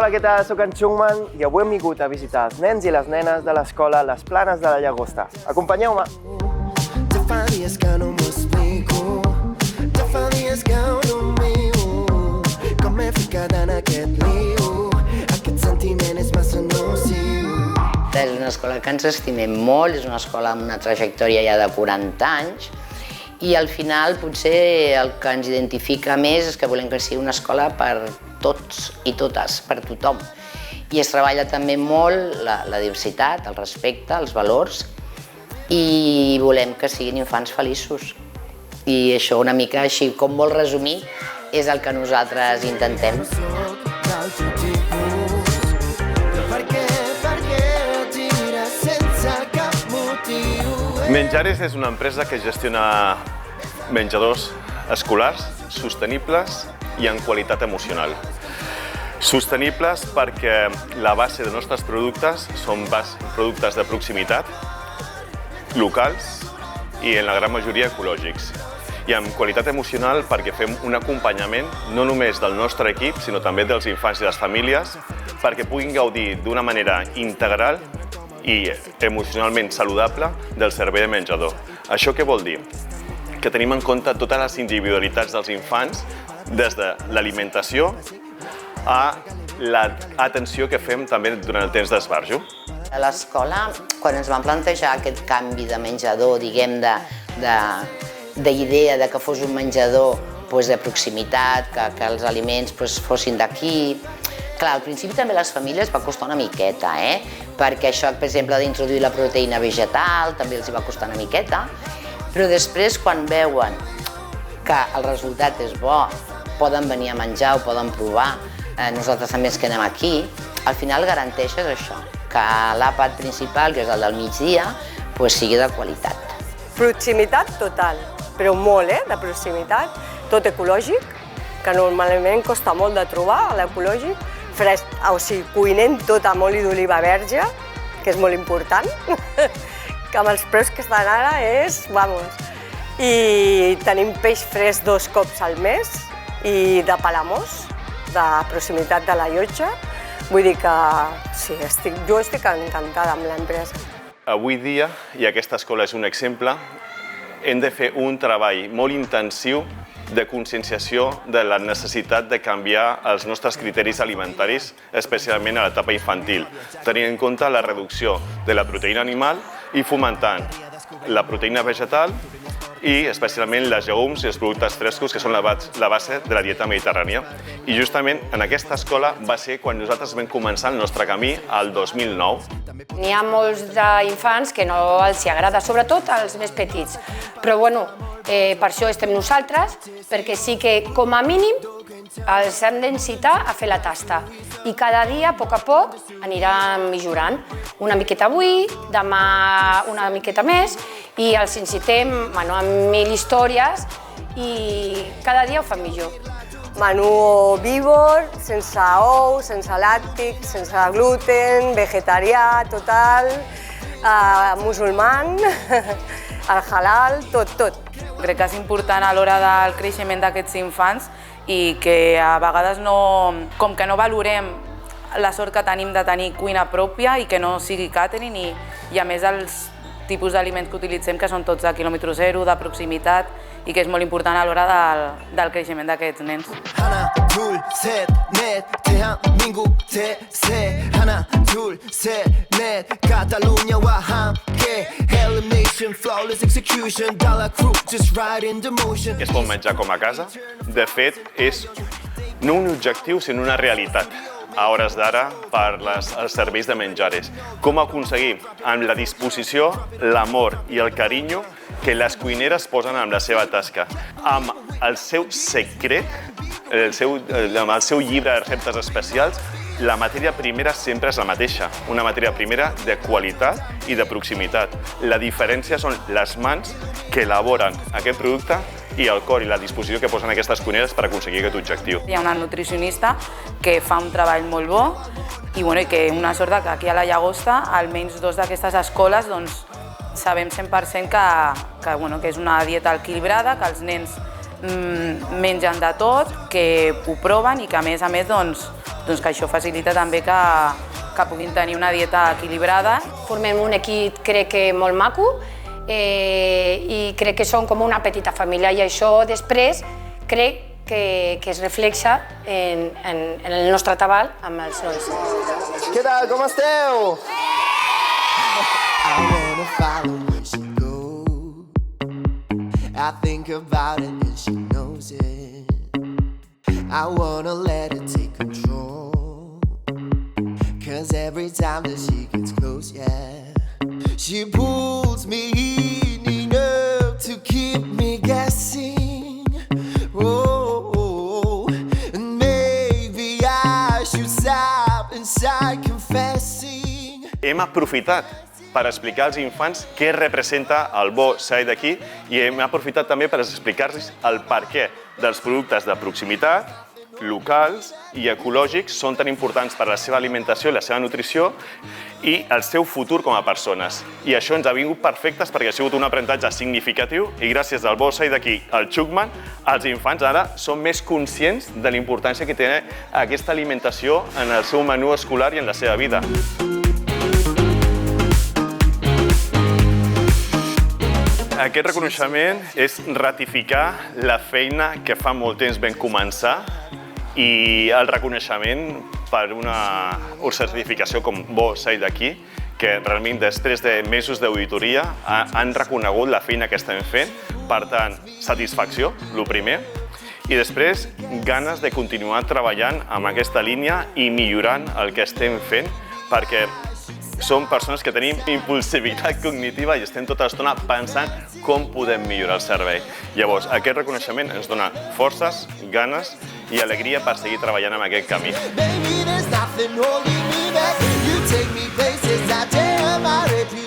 Hola, què tal? Soc en Chungman i avui hem vingut a visitar els nens i les nenes de l'escola Les Planes de la Llagosta. Acompanyeu-me! Fa dies que no m'ho explico, fa dies que ho rumio, com m'he ficat en aquest lío, aquest sentiment és massa nociu. És una escola que ens estimem molt, és una escola amb una trajectòria ja de 40 anys i al final potser el que ens identifica més és que volem que sigui una escola per tots i totes, per tothom. I es treballa també molt la diversitat, el respecte, els valors i volem que siguin infants feliços. I això una mica així, com molt resumit, és el que nosaltres intentem. Menjares és una empresa que gestiona menjadors escolars sostenibles i en qualitat emocional. Sostenibles perquè la base dels nostres productes són productes de proximitat, locals i en la gran majoria ecològics. I amb qualitat emocional perquè fem un acompanyament no només del nostre equip, sinó també dels infants i les famílies, perquè puguin gaudir d'una manera integral i emocionalment saludable del servei de menjador. Això què vol dir? Que tenim en compte totes les individualitats dels infants, des de l'alimentació a l'atenció que fem també durant el temps d'esbarjo. A l'escola, quan ens vam plantejar aquest canvi de menjador, diguem, d'idea de que fos un menjador de proximitat, que els aliments fossin d'aquí. Clar, al principi també a les famílies va costar una miqueta, perquè això, per exemple, d'introduir la proteïna vegetal també els va costar una miqueta, però després, quan veuen que el resultat és bo, poden venir a menjar, ho poden provar, nosaltres també ens quedem aquí, al final garanteixes això, que l'àpat principal, que és el del migdia, sigui de qualitat. Proximitat total, però molt, de proximitat, tot ecològic, que normalment costa molt de trobar, l'ecològic, fresc, o sigui, cuinem tot amb oli d'oliva verge, que és molt important, que amb els preus que estan ara és, vamos. I tenim peix fresc 2 cops al mes i de Palamós, de proximitat de la Llotja. Vull dir que sí, jo estic encantada amb l'empresa. Avui dia, i aquesta escola és un exemple, hem de fer un treball molt intensiu de conscienciació de la necessitat de canviar els nostres criteris alimentaris, especialment a l'etapa infantil, tenint en compte la reducció de la proteïna animal i fomentant la proteïna vegetal i especialment les llegums i els productes frescos, que són la base de la dieta mediterrània. I justament en aquesta escola va ser quan nosaltres vam començar el nostre camí al 2009. N'hi ha molts d'infants que no els agrada, sobretot als més petits. Però bueno, per això estem nosaltres, perquè sí que com a mínim els hem d'incitar a fer la tasta. I cada dia, a poc, aniran millorant. Una miqueta avui, demà una miqueta més, i els incitem amb 1000 històries i cada dia ho fan millor. Menú vívor, sense ous, sense làctic, sense gluten, vegetarià, total, musulman, el halal, tot. Crec que és important a l'hora del creixement d'aquests infants i que a vegades com que no valorem la sort que tenim de tenir cuina pròpia i que no sigui catering i a més els tipus d'aliments que utilitzem que són tots de quilòmetre zero, de proximitat i que és molt important a l'hora del creixement d'aquests nens. 하나, 둘, 셋, 넷, 대한민국 대세. 하나, 둘, 셋, 넷, 카탈루냐와 함께 elimination, flawless execution, dollar crew just right in the motion. Es pot menjar com a casa. De fet, és no un objectiu, sinó una realitat a hores d'ara per als serveis de menjares. Com aconseguir, amb la disposició, l'amor i el carinyo que les cuineres posen en la seva tasca, amb el seu secret, amb el seu llibre de receptes especials, la matèria primera sempre és la mateixa, una matèria primera de qualitat i de proximitat. La diferència són les mans que elaboren aquest producte i el cor i la disposició que posen aquestes cuineres per aconseguir aquest objectiu. Hi ha una nutricionista que fa un treball molt bo i que una sort que aquí a la Llagosta, almenys 2 d'aquestes escoles, sabem 100% que és una dieta equilibrada, que els nens mengen de tot, que ho proven i que a més doncs que això facilita també que puguin tenir una dieta equilibrada. Formem un equip, crec que molt maco, i crec que som com una petita família, i això després crec que es reflexa en el nostre treball amb els nois. Què tal, com esteu? I wanna follow where she goes. I think about it and she knows it. I wanna let her take control. Cause every time that she gets close, yeah, she pulls me in enough to keep me guessing. Oh, and maybe I should stop and start confessing. Hem aprofitat per explicar als infants què representa el bo sair d'aquí i hem aprofitat també per explicar-los el perquè dels productes de proximitat, locals i ecològics són tan importants per a la seva alimentació i la seva nutrició i el seu futur com a persones. I això ens ha vingut perfectes perquè ha sigut un aprenentatge significatiu i gràcies al bo sair d'aquí, al Chukman, els infants ara són més conscients de la importància que té aquesta alimentació en el seu menú escolar i en la seva vida. Aquest reconeixement és ratificar la feina que fa molt temps vam començar i el reconeixement per una certificació com bo sair d'aquí, que realment després de mesos d'auditoria han reconegut la feina que estem fent, per tant, satisfacció, el primer, i després ganes de continuar treballant amb aquesta línia i millorant el que estem fent, perquè som persones que tenim impulsivitat cognitiva i estem tota l'estona pensant com podem millorar el servei. Llavors, aquest reconeixement ens dona forces, ganes i alegria per seguir treballant en aquest camí. Baby, there's nothing holding me back. You take me places I dare my reputation.